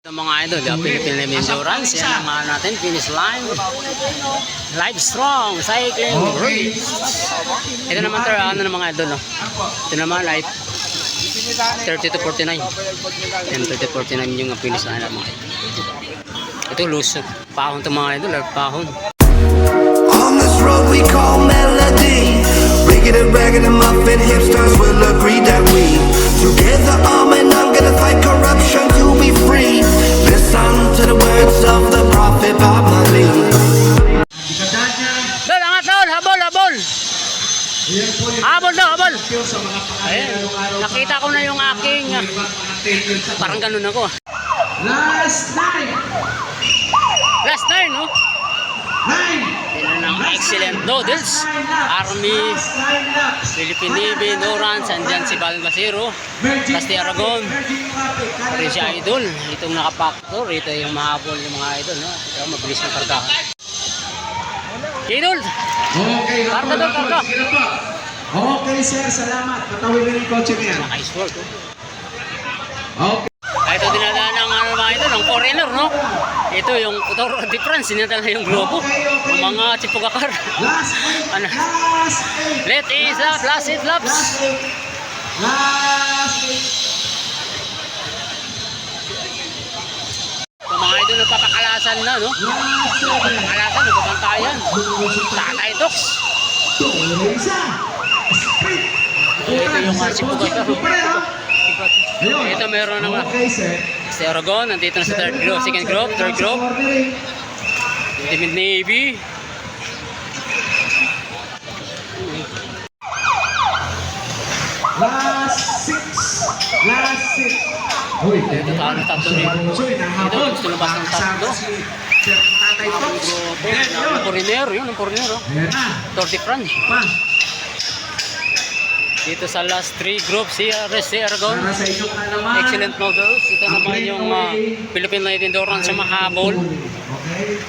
Ito mga idol, Philippine Endurance, yan ang natin, finish line. Live Strong Cycling Race. Ito naman ano ng mga idol, no? Ito naman like 30 to 49. Yan, 30 to 49 yung finish line ng mga idol. Ito loose, pahon ito mga idol, pahon. On this road we call melody, rigged and ragged and muffin hipsters will agree that we together arm and I'm gonna fight corruption to be free. Listen to the words of the prophet Bob Marley. Dol, angat dol, habol, habol. Habol daw, habol. Ayun, nakita ko na yung aking, parang ganun ako. Last night, no? Yan ang excellent noodles. Army, Philippine Navy, Endurance, andyan si Balbasero, Casti Aragon, rin si Idol. Itong nakapaktor, ito yung mahabol ng mga idol, no? Ito, mabilis ng karga. Idol! okay, Karga doon, karga. Okay sir, salamat. Patawid na yung kotse niya. Naka-sport, no? Okay. Ito dinadaan ng ano mga idol, ng foreigner, no? Ito yung Tour de France, sinadala yung globo. Yung mga chipugakar. Last eight. Ano? Last eight. Let is up, last it laps. Last eight. Yung mga idol nagpapakalasan na, no? Nagpapakalasan, nagpapantayan. Tatay Tox. Isa. Sprint. Ito yung chipugakar. Ayun. Ito meron naman. Okay sir. Si Aragon, nandito na sa third group, second group, third group. Philippine Navy. Last six. Last six. Uy, Ito tayo tatlo rin. Ito, gusto lumabas ng tatlo. Tatay Tox. Yung foreigner, yun, yung foreigner, oh. Ayan na. Tour de France. Pa. Dito sa last three groups, si Aragon. Para sa inyong kalaman. Excellent noodles. Ito naman yung Philippine Light Endurance sa mahabol. Okay.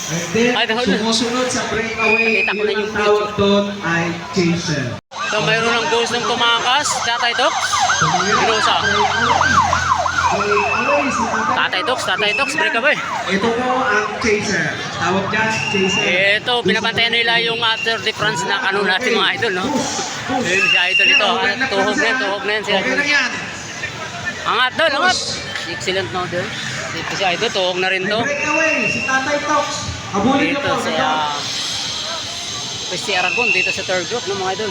And then, Ay, dahil- sumusunod sa breakaway, Nakita ko na yung yung tawag doon ay chaser. So mayroon ng ghost ng tumakas, Tatay Tox. Ginusa. Breakaway, si Tatay Tox, breakaway. Ito po ang chaser. Tawag dyan, chaser. Ito, pinapantayan nila yung Tour de France na ano natin mga idol, no? Yun si idol ito. Tuhog na yan si Okay idol. lang yan. Angat doon, angat. Excellent noodles. Ito si idol, tuhog na rin to. Breakaway, si Tatay Tox. Habulin niyo Dito po. si Aragon dito sa third group ng mga idol.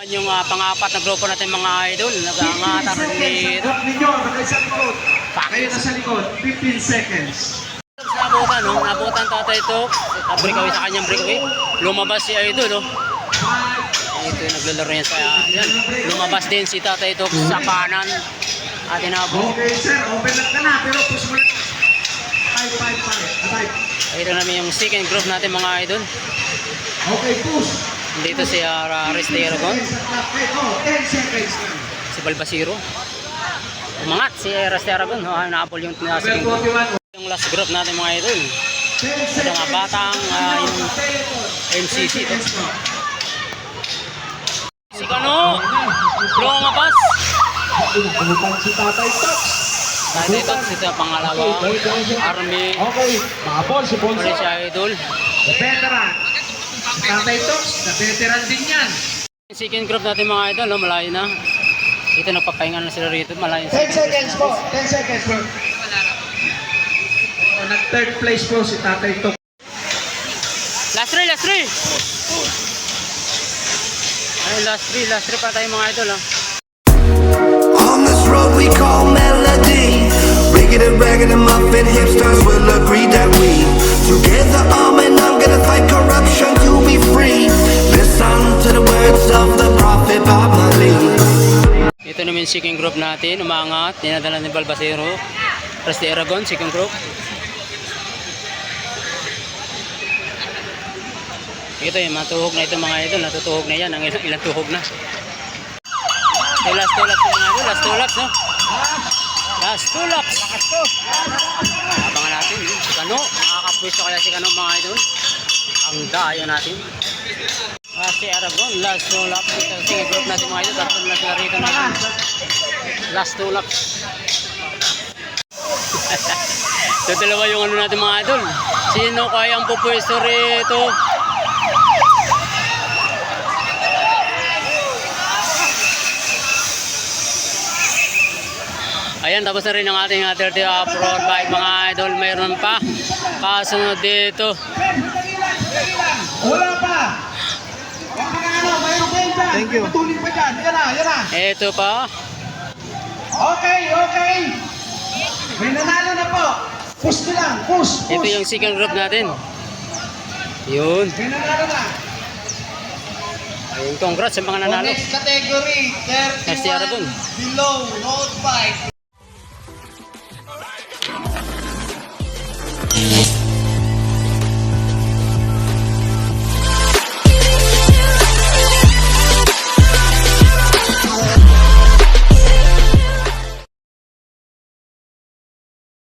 Yung pang-apat na grupo natin mga idol, nag-aangatan dito. Drop ninyo, bagay sa likod. Kayo nasa likod, 15 seconds. Nabutan, no? Nabutan Tatay Tox. Breakaway sa kanyang breakaway. Lumabas si idol, no? Ito yung naglalaro yan sa yan. Lumabas din si Tatay Tox sa kanan. At inabot. Okay sir, open up ka na, pero push mo lang. 5 pa rin. Atay. Ito namin yung second group natin mga idol. Okay, push. Dito si Ariste Aragon. 10 seconds lang. Si Balbasero. Umangat si Ariste Aragon. Naapol yung Number second group. 41. Yung last group natin mga idol. 10 Ito mga batang yung MCC. Si Kano. Lumabas. Pulutan si Tatay Tox. Tatay Tox. Ito ang pangalawang Army. Okay, makapol si Uli Ponso. si idol. The veteran. Tatay Tox, the veteran din yan. Second group natin mga idol. No? Malayo na. Ito nagpapahinga na sila rito. Malayo. 10 seconds po. 10 seconds po. Nag-third place po si Tatay Tox. Last three, last three. Ay, last three pa tayo mga idol. On this road we call melody, rigged and ragged and muffin hipsters will agree that we together arm and I'm gonna fight corruption to be free. Listen to the words of the prophet Bob Marley. Ito naman yung second group natin. Umangat. Dinadala ni Balbasero. Casti Aragon, second group. Ito yung matuhog na ito mga idol. Natutuhog na yan. Ang ilang tuhog na. Ito last two laps mga idol. Last two laps, no? Last two laps. Abangan natin. Si Kano. Makakapwisto kaya si Kano mga idol. Ang dayo natin. Si Aragon. Last two laps. Ito second group natin mga idol. Tatlo na sila rito natin. Last two laps. Ito dalawa yung ano natin mga idol. Sino kayang pupwesto rito? Ayan, tapos na rin ang ating 30 off-road bike mga idol. Mayroon pa. Kasunod dito. Wala pa. Mayroon pa yan dyan. Thank you. Patuloy pa dyan. Yan na, yan na. Ito pa. Okay, okay. May nanalo na po. Push nyo lang, push, push. Ito yung second group natin. Yun. May nanalo na. Ayun, congrats sa mga nanalo. Next category, Next year dun. 31 below road bike.